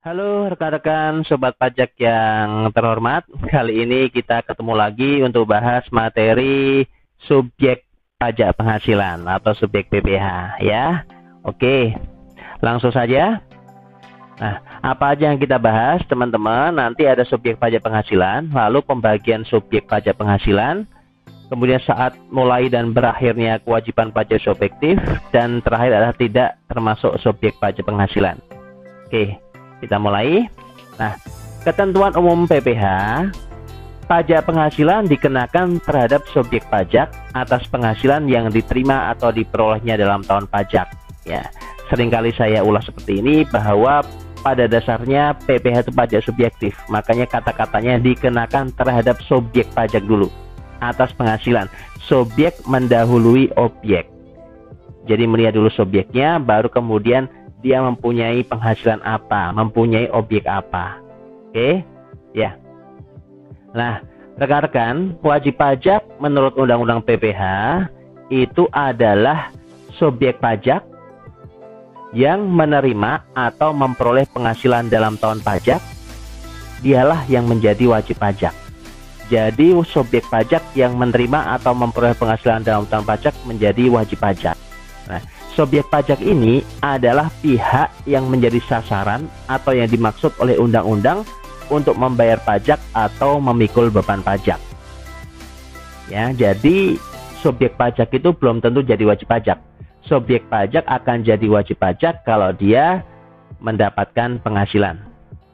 Halo rekan-rekan sobat pajak yang terhormat, kali ini kita ketemu lagi untuk bahas materi subjek pajak penghasilan atau subjek PPh ya. Oke, langsung saja. Nah, apa aja yang kita bahas teman-teman? Nanti ada subjek pajak penghasilan, lalu pembagian subjek pajak penghasilan, kemudian saat mulai dan berakhirnya kewajiban pajak subjektif, dan terakhir adalah tidak termasuk subjek pajak penghasilan. Oke, kita mulai. Nah, ketentuan umum PPh, pajak penghasilan dikenakan terhadap subjek pajak atas penghasilan yang diterima atau diperolehnya dalam tahun pajak. Ya, seringkali saya ulas seperti ini bahwa pada dasarnya PPh itu pajak subjektif, makanya kata-katanya dikenakan terhadap subjek pajak dulu atas penghasilan. Subjek mendahului objek. Jadi melihat dulu subjeknya, baru kemudian dia mempunyai penghasilan apa, mempunyai objek apa. Oke, ya. Nah, rekan-rekan, wajib pajak menurut Undang-Undang PPh itu adalah subjek pajak yang menerima atau memperoleh penghasilan dalam tahun pajak, dialah yang menjadi wajib pajak. Jadi subjek pajak yang menerima atau memperoleh penghasilan dalam tahun pajak menjadi wajib pajak. Nah, subjek pajak ini adalah pihak yang menjadi sasaran atau yang dimaksud oleh undang-undang untuk membayar pajak atau memikul beban pajak. Ya, jadi subjek pajak itu belum tentu jadi wajib pajak. Subjek pajak akan jadi wajib pajak kalau dia mendapatkan penghasilan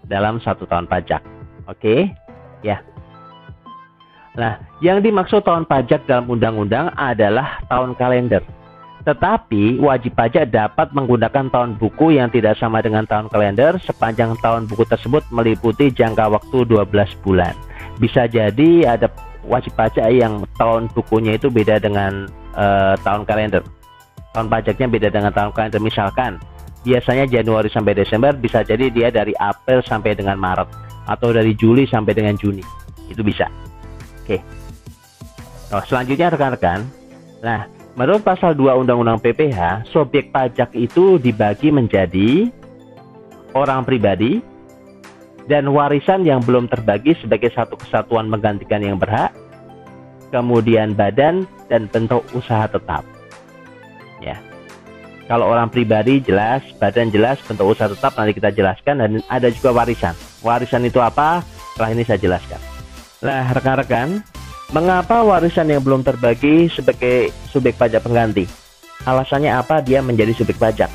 dalam 1 tahun pajak. Oke, ya. Nah, yang dimaksud tahun pajak dalam undang-undang adalah tahun kalender. Tetapi wajib pajak dapat menggunakan tahun buku yang tidak sama dengan tahun kalender sepanjang tahun buku tersebut meliputi jangka waktu 12 bulan. Bisa jadi ada wajib pajak yang tahun bukunya itu beda dengan tahun kalender. Tahun pajaknya beda dengan tahun kalender. Misalkan biasanya Januari sampai Desember, bisa jadi dia dari April sampai dengan Maret, atau dari Juli sampai dengan Juni. Itu bisa. Oke. Nah, selanjutnya rekan-rekan. Nah, menurut pasal 2 Undang-Undang PPh, subjek pajak itu dibagi menjadi orang pribadi dan warisan yang belum terbagi sebagai satu kesatuan menggantikan yang berhak, kemudian badan dan bentuk usaha tetap. Ya, kalau orang pribadi jelas, badan jelas, bentuk usaha tetap nanti kita jelaskan, dan ada juga warisan. Warisan itu apa? Setelah ini saya jelaskan. Nah, rekan-rekan, mengapa warisan yang belum terbagi sebagai subjek pajak pengganti? Alasannya apa dia menjadi subjek pajak?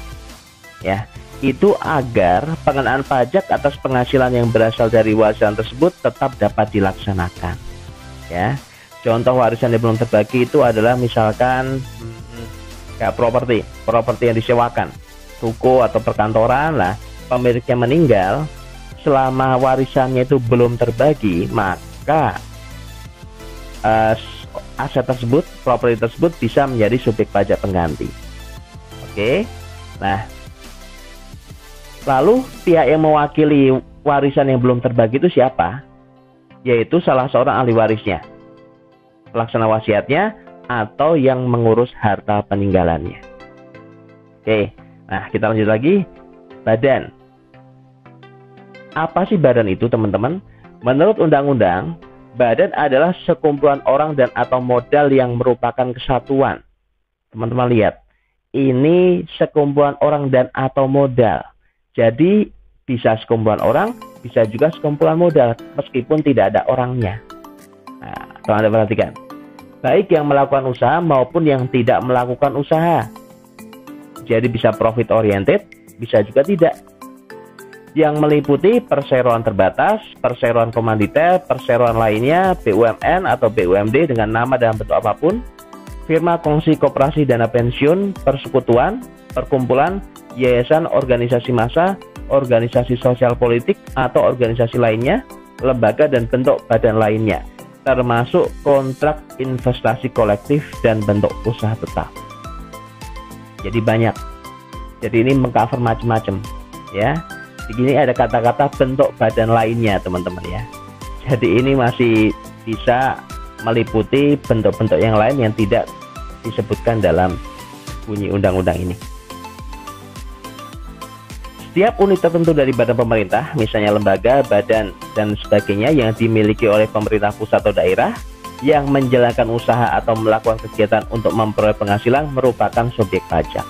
Ya, itu agar pengenaan pajak atas penghasilan yang berasal dari warisan tersebut tetap dapat dilaksanakan. Ya, contoh warisan yang belum terbagi itu adalah misalkan kayak properti yang disewakan, toko atau perkantoran lah, pemiliknya meninggal, selama warisannya itu belum terbagi, maka aset tersebut, properti tersebut bisa menjadi subjek pajak pengganti. Oke, nah, lalu pihak yang mewakili warisan yang belum terbagi itu siapa? Yaitu salah seorang ahli warisnya, pelaksana wasiatnya, atau yang mengurus harta peninggalannya. Oke, nah kita lanjut lagi. Badan. Apa sih badan itu, teman-teman? Menurut undang-undang, badan adalah sekumpulan orang dan atau modal yang merupakan kesatuan. Teman-teman lihat, ini sekumpulan orang dan atau modal. Jadi bisa sekumpulan orang, bisa juga sekumpulan modal, meskipun tidak ada orangnya. Nah, kalau Anda perhatikan, baik yang melakukan usaha maupun yang tidak melakukan usaha. Jadi bisa profit oriented, bisa juga tidak. Yang meliputi perseroan terbatas, perseroan komanditer, perseroan lainnya, BUMN atau BUMD dengan nama dan bentuk apapun, firma kongsi koperasi dana pensiun, persekutuan, perkumpulan, yayasan, organisasi massa, organisasi sosial politik atau organisasi lainnya, lembaga dan bentuk badan lainnya, termasuk kontrak investasi kolektif dan bentuk usaha tetap. Jadi banyak. Jadi ini mengcover macam-macam, ya. Begini ada kata-kata bentuk badan lainnya, teman-teman ya. Jadi ini masih bisa meliputi bentuk-bentuk yang lain yang tidak disebutkan dalam bunyi undang-undang ini. Setiap unit tertentu dari badan pemerintah, misalnya lembaga, badan, dan sebagainya yang dimiliki oleh pemerintah pusat atau daerah, yang menjalankan usaha atau melakukan kegiatan untuk memperoleh penghasilan merupakan subjek pajak.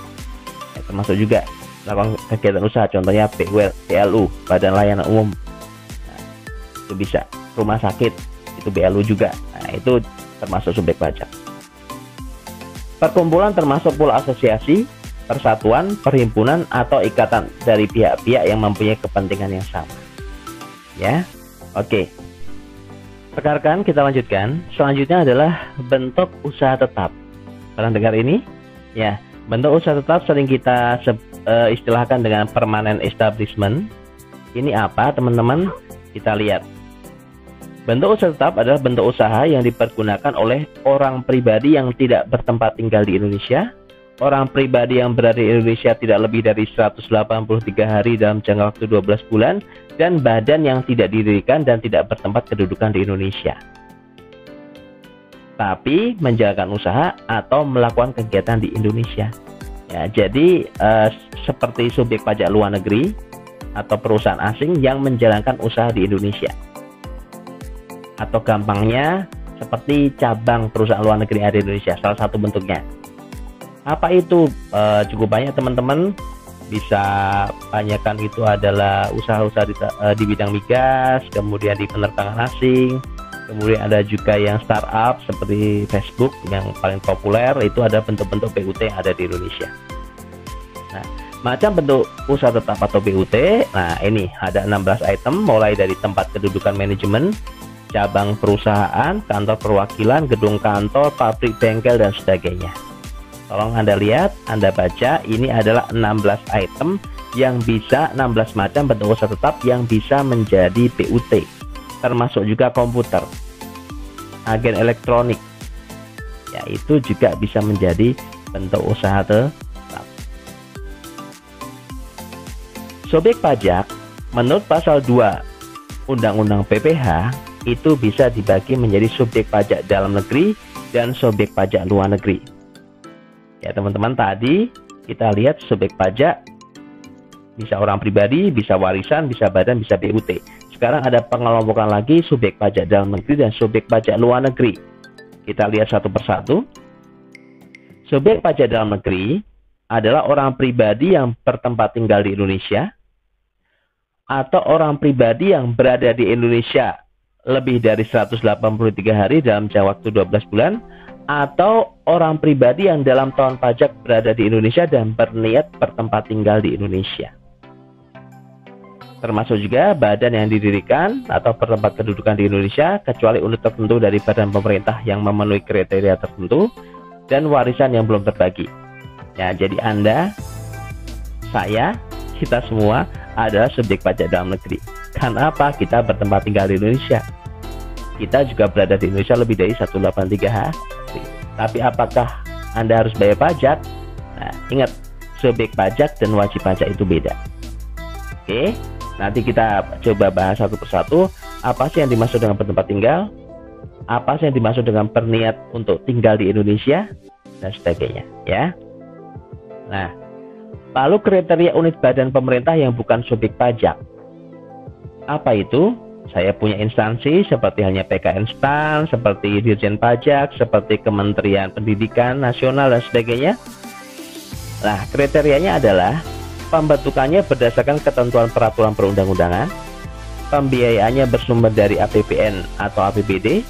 Termasuk juga melakukan kegiatan usaha, contohnya BLU, Badan Layanan Umum. Nah, itu bisa. Rumah sakit, itu BLU juga. Nah, itu termasuk subjek pajak. Perkumpulan termasuk pula asosiasi, persatuan, perhimpunan, atau ikatan dari pihak-pihak yang mempunyai kepentingan yang sama. Ya, oke. Rekan-rekan, kita lanjutkan. Selanjutnya adalah bentuk usaha tetap. Pernah dengar ini? Ya, bentuk usaha tetap sering kita istilahkan dengan permanent establishment. Ini apa, teman-teman? Kita lihat. Bentuk usaha tetap adalah bentuk usaha yang dipergunakan oleh orang pribadi yang tidak bertempat tinggal di Indonesia. Orang pribadi yang berada di Indonesia tidak lebih dari 183 hari dalam jangka waktu 12 bulan, dan badan yang tidak didirikan dan tidak bertempat kedudukan di Indonesia, tapi menjalankan usaha atau melakukan kegiatan di Indonesia. Ya, jadi seperti subjek pajak luar negeri atau perusahaan asing yang menjalankan usaha di Indonesia, atau gampangnya seperti cabang perusahaan luar negeri ada di Indonesia, salah satu bentuknya. Apa itu? Cukup banyak, teman-teman. Bisa banyakkan itu adalah usaha-usaha di bidang migas, kemudian di penerbangan asing, kemudian ada juga yang startup seperti Facebook yang paling populer, itu ada bentuk-bentuk BUT yang ada di Indonesia. Nah, macam bentuk usaha tetap atau BUT, nah ini ada 16 item, mulai dari tempat kedudukan manajemen, cabang perusahaan, kantor perwakilan, gedung kantor, pabrik, bengkel, dan sebagainya. Tolong Anda lihat, Anda baca, ini adalah 16 item yang bisa, 16 macam bentuk usaha tetap yang bisa menjadi BUT. Termasuk juga komputer, agen elektronik. Ya, itu juga bisa menjadi bentuk usaha tetap. Subjek pajak, menurut pasal 2 Undang-Undang PPH, itu bisa dibagi menjadi subjek pajak dalam negeri dan subjek pajak luar negeri. Ya, teman-teman, tadi kita lihat subjek pajak bisa orang pribadi, bisa warisan, bisa badan, bisa BUT. Sekarang ada pengelompokan lagi subjek pajak dalam negeri dan subjek pajak luar negeri. Kita lihat satu persatu. Subjek pajak dalam negeri adalah orang pribadi yang bertempat tinggal di Indonesia, atau orang pribadi yang berada di Indonesia lebih dari 183 hari dalam jangka waktu 12 bulan, atau orang pribadi yang dalam tahun pajak berada di Indonesia dan berniat bertempat tinggal di Indonesia. Termasuk juga badan yang didirikan atau bertempat kedudukan di Indonesia kecuali unit tertentu dari badan pemerintah yang memenuhi kriteria tertentu, dan warisan yang belum terbagi. Ya, jadi Anda, saya, kita semua adalah subjek pajak dalam negeri. Karena apa? Kita bertempat tinggal di Indonesia. Kita juga berada di Indonesia lebih dari 183 hari. Tapi apakah Anda harus bayar pajak? Nah, ingat, subjek pajak dan wajib pajak itu beda. Oke, nanti kita coba bahas satu persatu. Apa sih yang dimaksud dengan bertempat tinggal? Apa sih yang dimaksud dengan berniat untuk tinggal di Indonesia? Dan sebagainya, ya. Nah, lalu kriteria unit badan pemerintah yang bukan subjek pajak. Apa itu? Saya punya instansi seperti halnya PKN STAN, seperti Dirjen Pajak, seperti Kementerian Pendidikan Nasional, dan sebagainya. Nah, kriterianya adalah pembentukannya berdasarkan ketentuan peraturan perundang-undangan, pembiayaannya bersumber dari APBN atau APBD,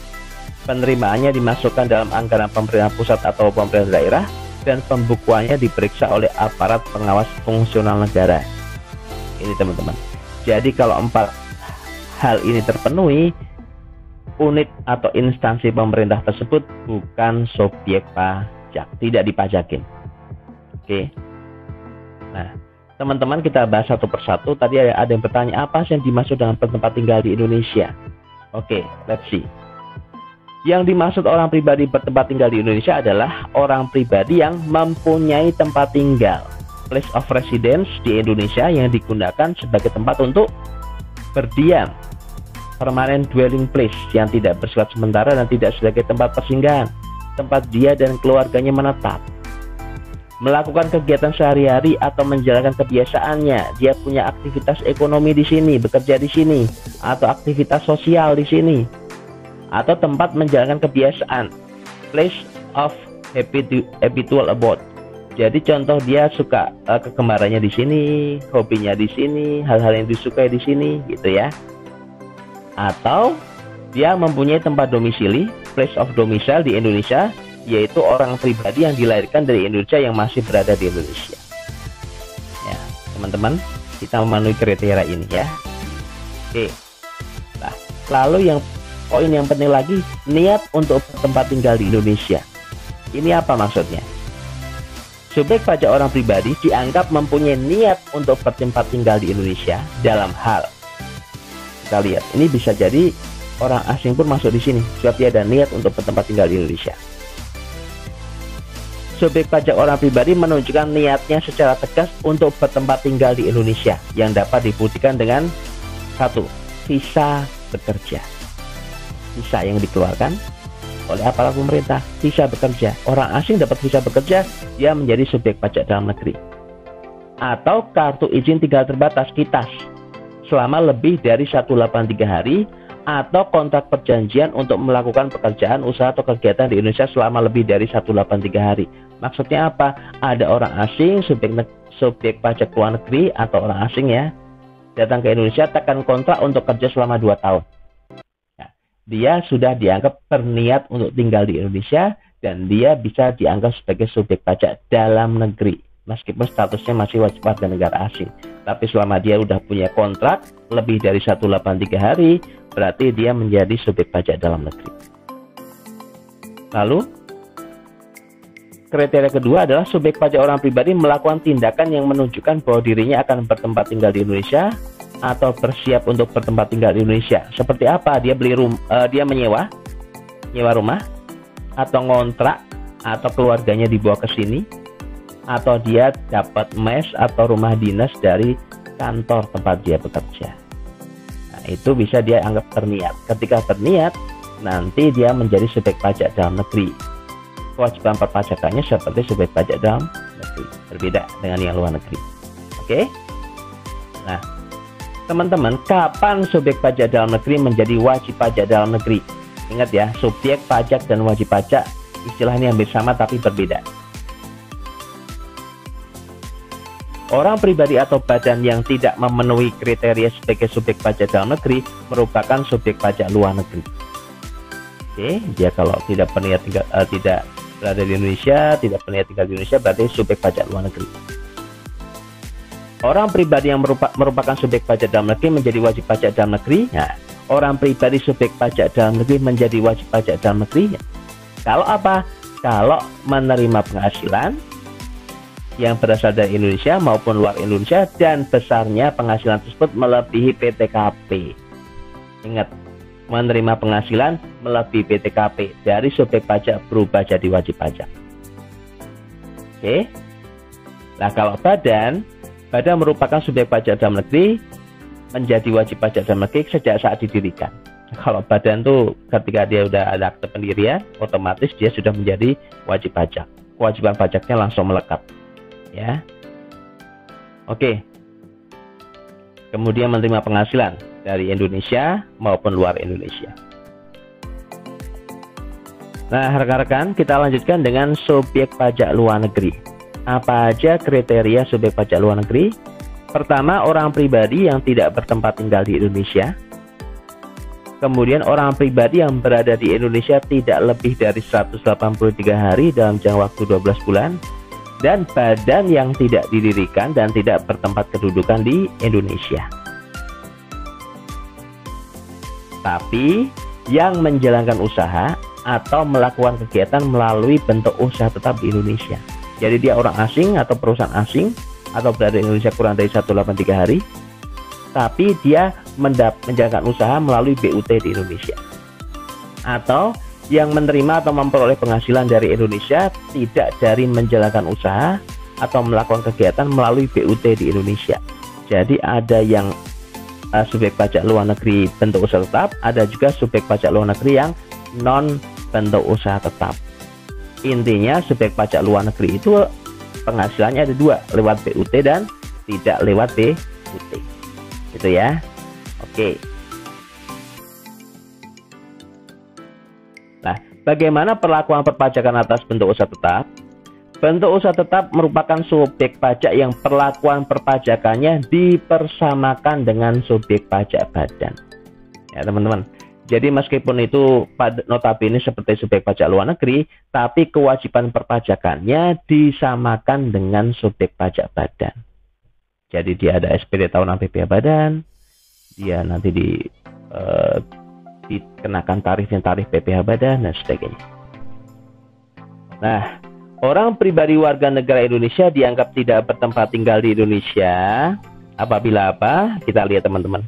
penerimaannya dimasukkan dalam anggaran pemerintah pusat atau pemerintah daerah, dan pembukuannya diperiksa oleh aparat pengawas fungsional negara. Ini, teman-teman. Jadi kalau 4 hal ini terpenuhi, unit atau instansi pemerintah tersebut bukan subjek pajak, tidak dipajakin. Oke. Nah, teman-teman, kita bahas satu persatu. Tadi ada yang bertanya, apa sih yang dimaksud dengan bertempat tinggal di Indonesia? Oke, let's see. Yang dimaksud orang pribadi bertempat tinggal di Indonesia adalah orang pribadi yang mempunyai tempat tinggal, place of residence di Indonesia, yang digunakan sebagai tempat untuk berdiam, permanent dwelling place, yang tidak bersifat sementara dan tidak sebagai tempat persinggahan, tempat dia dan keluarganya menetap. melakukan kegiatan sehari-hari atau menjalankan kebiasaannya. Dia punya aktivitas ekonomi di sini, bekerja di sini, atau aktivitas sosial di sini, atau tempat menjalankan kebiasaan, place of habitual abode. Jadi contoh dia suka kegemarannya di sini, hobinya di sini, hal-hal yang disukai di sini, gitu ya. Atau dia mempunyai tempat domisili, place of domicile di Indonesia, yaitu orang pribadi yang dilahirkan dari Indonesia yang masih berada di Indonesia. Ya, teman-teman, kita memenuhi kriteria ini ya. Oke. Nah, lalu yang poin yang penting lagi, niat untuk tempat tinggal di Indonesia. Ini apa maksudnya? Subjek pajak orang pribadi dianggap mempunyai niat untuk bertempat tinggal di Indonesia dalam hal, kita lihat, ini bisa jadi orang asing pun masuk di sini, sebab dia ada niat untuk bertempat tinggal di Indonesia. Subjek pajak orang pribadi menunjukkan niatnya secara tegas untuk bertempat tinggal di Indonesia yang dapat dibuktikan dengan 1. Visa bekerja. Visa yang dikeluarkan oleh aparat pemerintah, visa bekerja. Orang asing dapat visa bekerja, dia menjadi subjek pajak dalam negeri. Atau kartu izin tinggal terbatas KITAS selama lebih dari 183 hari, atau kontrak perjanjian untuk melakukan pekerjaan, usaha atau kegiatan di Indonesia selama lebih dari 183 hari. Maksudnya apa? Ada orang asing, subjek pajak luar negeri atau orang asing ya, datang ke Indonesia, tekan kontrak untuk kerja selama 2 tahun. Nah, dia sudah dianggap berniat untuk tinggal di Indonesia dan dia bisa dianggap sebagai subjek pajak dalam negeri. Meskipun statusnya masih wajib warga negara asing. Tapi selama dia udah punya kontrak lebih dari 183 hari, berarti dia menjadi subjek pajak dalam negeri. Lalu, kriteria kedua adalah subjek pajak orang pribadi melakukan tindakan yang menunjukkan bahwa dirinya akan bertempat tinggal di Indonesia atau bersiap untuk bertempat tinggal di Indonesia. Seperti apa? Dia dia menyewa rumah, atau ngontrak, atau keluarganya dibawa ke sini, atau dia dapat mes atau rumah dinas dari kantor tempat dia bekerja. Nah, itu bisa dia anggap berniat. Ketika berniat, nanti dia menjadi subjek pajak dalam negeri. Kewajiban perpajakannya seperti subjek pajak dalam negeri, berbeda dengan yang luar negeri. Oke? Nah, teman-teman, kapan subjek pajak dalam negeri menjadi wajib pajak dalam negeri? Ingat ya, subjek pajak dan wajib pajak istilahnya hampir sama tapi berbeda. Orang pribadi atau badan yang tidak memenuhi kriteria sebagai subjek pajak dalam negeri merupakan subjek pajak luar negeri. Oke, dia kalau tidak berniat tidak berada di Indonesia, tidak berniat tinggal di Indonesia, berarti subjek pajak luar negeri. Orang pribadi yang merupakan subjek pajak dalam negeri menjadi wajib pajak dalam negeri. Nah, orang pribadi subjek pajak dalam negeri menjadi wajib pajak dalam negeri. Kalau apa? Kalau menerima penghasilan yang berasal dari Indonesia maupun luar Indonesia dan besarnya penghasilan tersebut melebihi PTKP. Ingat, menerima penghasilan melebihi PTKP dari subjek pajak berubah jadi wajib pajak. Oke. Nah, kalau badan merupakan subjek pajak dalam negeri menjadi wajib pajak dalam negeri sejak saat didirikan. Kalau badan tuh ketika dia udah ada akte pendirian, otomatis dia sudah menjadi wajib pajak. Kewajiban pajaknya langsung melekat. Ya, oke. Kemudian menerima penghasilan dari Indonesia maupun luar Indonesia. Nah, rekan-rekan, kita lanjutkan dengan subjek pajak luar negeri. Apa aja kriteria subjek pajak luar negeri? Pertama, orang pribadi yang tidak bertempat tinggal di Indonesia. Kemudian orang pribadi yang berada di Indonesia tidak lebih dari 183 hari dalam jangka waktu 12 bulan. Dan badan yang tidak didirikan dan tidak bertempat kedudukan di Indonesia. Tapi yang menjalankan usaha atau melakukan kegiatan melalui bentuk usaha tetap di Indonesia. Jadi dia orang asing atau perusahaan asing atau berada di Indonesia kurang dari 183 hari, tapi dia menjalankan usaha melalui BUT di Indonesia. Atau yang menerima atau memperoleh penghasilan dari Indonesia tidak dari menjalankan usaha atau melakukan kegiatan melalui BUT di Indonesia. Jadi ada yang subjek pajak luar negeri bentuk usaha tetap, ada juga subjek pajak luar negeri yang non bentuk usaha tetap. Intinya subjek pajak luar negeri itu penghasilannya ada dua, lewat BUT dan tidak lewat BUT. Gitu ya. Oke. Nah, bagaimana perlakuan perpajakan atas bentuk usaha tetap? Bentuk usaha tetap merupakan subjek pajak yang perlakuan perpajakannya dipersamakan dengan subjek pajak badan. Ya, teman-teman. Jadi meskipun itu notabene seperti subjek pajak luar negeri, tapi kewajiban perpajakannya disamakan dengan subjek pajak badan. Jadi dia ada SPT tahunan PPh badan, dia nanti dikenakan tarif PPh badan dan sebagainya. Nah, orang pribadi warga negara Indonesia dianggap tidak bertempat tinggal di Indonesia apabila apa? Kita lihat teman-teman.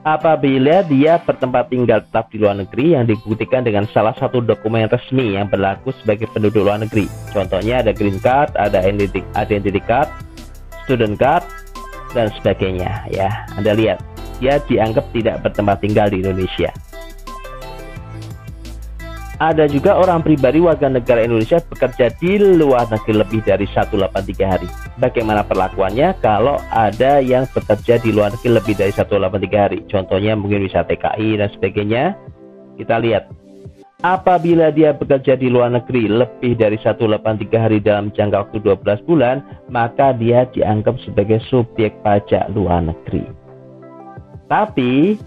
Apabila dia bertempat tinggal tetap di luar negeri yang dibuktikan dengan salah satu dokumen resmi yang berlaku sebagai penduduk luar negeri. Contohnya ada green card, ada identity card, student card, dan sebagainya. Ya, Anda lihat, dia dianggap tidak bertempat tinggal di Indonesia. Ada juga orang pribadi warga negara Indonesia bekerja di luar negeri lebih dari 183 hari. Bagaimana perlakuannya kalau ada yang bekerja di luar negeri lebih dari 183 hari? Contohnya mungkin bisa TKI dan sebagainya. Kita lihat. Apabila dia bekerja di luar negeri lebih dari 183 hari dalam jangka waktu 12 bulan, maka dia dianggap sebagai subjek pajak luar negeri. Tapi,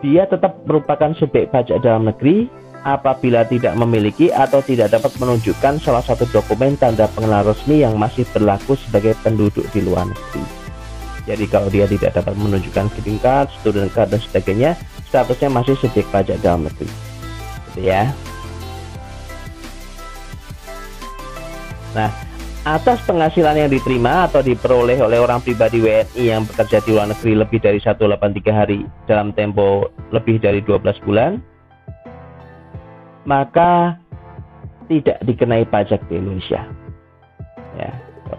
dia tetap merupakan subjek pajak dalam negeri apabila tidak memiliki atau tidak dapat menunjukkan salah satu dokumen tanda pengenalan resmi yang masih berlaku sebagai penduduk di luar negeri. Jadi kalau dia tidak dapat menunjukkan green card, student card dan sebagainya, statusnya masih subjek pajak dalam negeri. Gitu ya. Nah, atas penghasilan yang diterima atau diperoleh oleh orang pribadi WNI yang bekerja di luar negeri lebih dari 183 hari dalam tempo lebih dari 12 bulan, maka tidak dikenai pajak di Indonesia. Ya,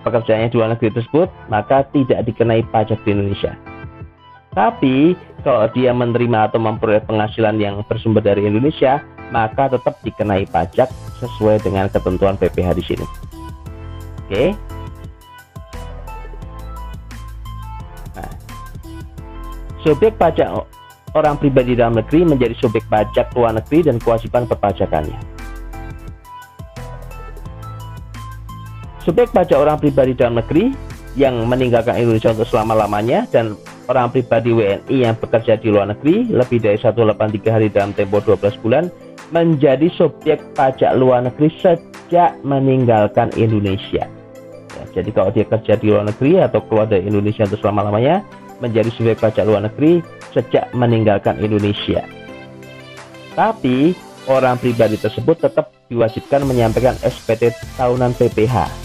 pekerjaannya di luar negeri tersebut, maka tidak dikenai pajak di Indonesia. Tapi kalau dia menerima atau memperoleh penghasilan yang bersumber dari Indonesia, maka tetap dikenai pajak sesuai dengan ketentuan PPh di sini. Oke. Nah, subjek pajak orang pribadi dalam negeri menjadi subjek pajak luar negeri dan kewajiban perpajakannya. Subjek pajak orang pribadi dalam negeri yang meninggalkan Indonesia untuk selama-lamanya dan orang pribadi WNI yang bekerja di luar negeri lebih dari 183 hari dalam tempo 12 bulan menjadi subjek pajak luar negeri sejak meninggalkan Indonesia. Ya, jadi kalau dia kerja di luar negeri atau keluar dari Indonesia untuk selama-lamanya menjadi subjek pajak luar negeri sejak meninggalkan Indonesia. Tapi orang pribadi tersebut tetap diwajibkan menyampaikan SPT tahunan PPh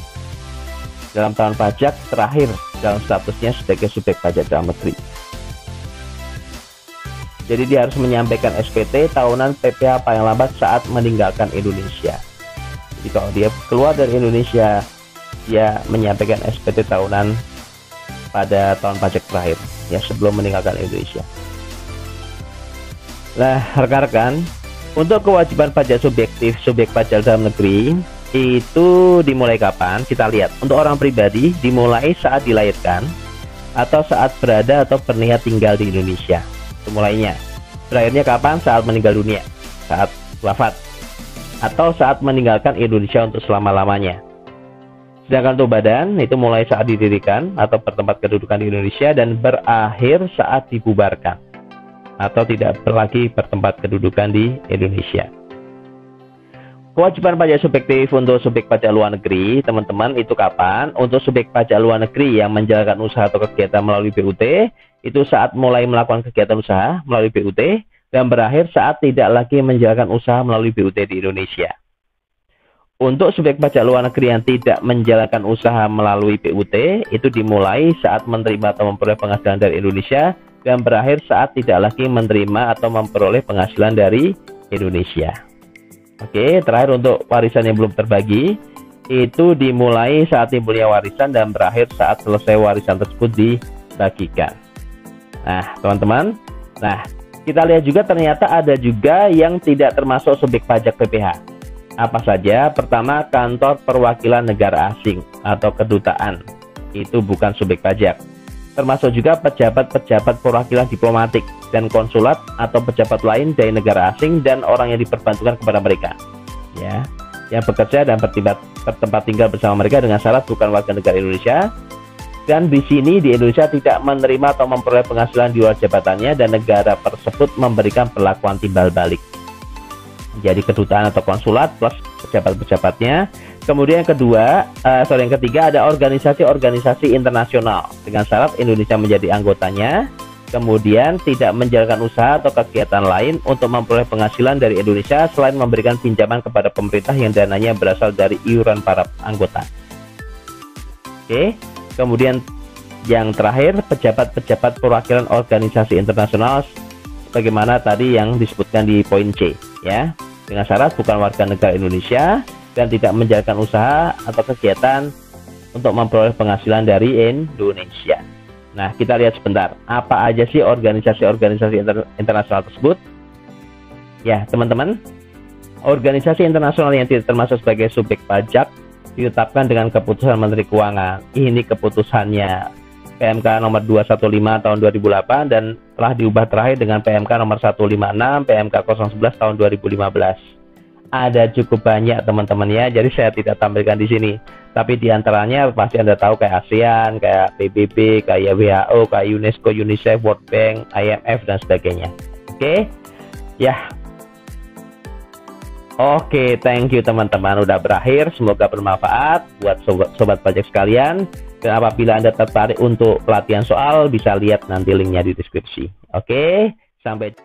dalam tahun pajak terakhir dalam statusnya sebagai subjek pajak dalam negeri. Jadi dia harus menyampaikan SPT tahunan PPh paling lambat saat meninggalkan Indonesia. Jadi kalau dia keluar dari Indonesia, dia menyampaikan SPT tahunan pada tahun pajak terakhir, ya sebelum meninggalkan Indonesia. Nah, rekan-rekan, untuk kewajiban pajak subjektif subjek pajak dalam negeri itu dimulai kapan? Kita lihat. Untuk orang pribadi dimulai saat dilahirkan atau saat berada atau berniat tinggal di Indonesia. Itu mulainya. Berakhirnya kapan? Saat meninggal dunia, saat wafat, atau saat meninggalkan Indonesia untuk selama-lamanya. Sedangkan untuk badan itu mulai saat didirikan atau bertempat kedudukan di Indonesia dan berakhir saat dibubarkan atau tidak lagi bertempat kedudukan di Indonesia. Kewajiban pajak subjektif untuk subjek pajak luar negeri, teman-teman, itu kapan? Untuk subjek pajak luar negeri yang menjalankan usaha atau kegiatan melalui BUT, itu saat mulai melakukan kegiatan usaha melalui BUT dan berakhir saat tidak lagi menjalankan usaha melalui BUT di Indonesia. Untuk subjek pajak luar negeri yang tidak menjalankan usaha melalui BUT, itu dimulai saat menerima atau memperoleh penghasilan dari Indonesia dan berakhir saat tidak lagi menerima atau memperoleh penghasilan dari Indonesia. Oke, terakhir untuk warisan yang belum terbagi, itu dimulai saat timbulnya warisan dan berakhir saat selesai warisan tersebut dibagikan. Nah, teman-teman, kita lihat juga ternyata ada juga yang tidak termasuk subjek pajak PPh. Apa saja? Pertama, kantor perwakilan negara asing atau kedutaan. Itu bukan subjek pajak. Termasuk juga pejabat-pejabat perwakilan diplomatik dan konsulat atau pejabat lain dari negara asing dan orang yang diperbantukan kepada mereka. Ya, yang bekerja dan bertempat tinggal bersama mereka dengan syarat bukan warga negara Indonesia. Dan di sini di Indonesia tidak menerima atau memperoleh penghasilan di luar jabatannya dan negara tersebut memberikan perlakuan timbal balik. Jadi kedutaan atau konsulat plus pejabat-pejabatnya. Kemudian yang ketiga ada organisasi-organisasi internasional dengan syarat Indonesia menjadi anggotanya. Kemudian tidak menjalankan usaha atau kegiatan lain untuk memperoleh penghasilan dari Indonesia selain memberikan pinjaman kepada pemerintah yang dananya berasal dari iuran para anggota. Oke. Kemudian yang terakhir, pejabat-pejabat perwakilan organisasi internasional bagaimana tadi yang disebutkan di poin C, ya, dengan syarat bukan warga negara Indonesia dan tidak menjalankan usaha atau kegiatan untuk memperoleh penghasilan dari Indonesia. Nah, kita lihat sebentar, apa aja sih organisasi-organisasi internasional tersebut? Ya, teman-teman, organisasi internasional yang tidak termasuk sebagai subjek pajak ditetapkan dengan keputusan Menteri Keuangan. Ini keputusannya PMK nomor 215 tahun 2008 dan telah diubah terakhir dengan PMK nomor 156 PMK 011 tahun 2015. Ada cukup banyak teman-teman ya, jadi saya tidak tampilkan di sini. Tapi diantaranya pasti Anda tahu kayak ASEAN, kayak PBB, kayak WHO, kayak UNESCO, UNICEF, World Bank, IMF dan sebagainya. Oke, ya. Oke, thank you teman-teman, udah berakhir. Semoga bermanfaat buat sobat pajak sekalian. Dan apabila Anda tertarik untuk pelatihan soal, bisa lihat nanti linknya di deskripsi. Oke, sampai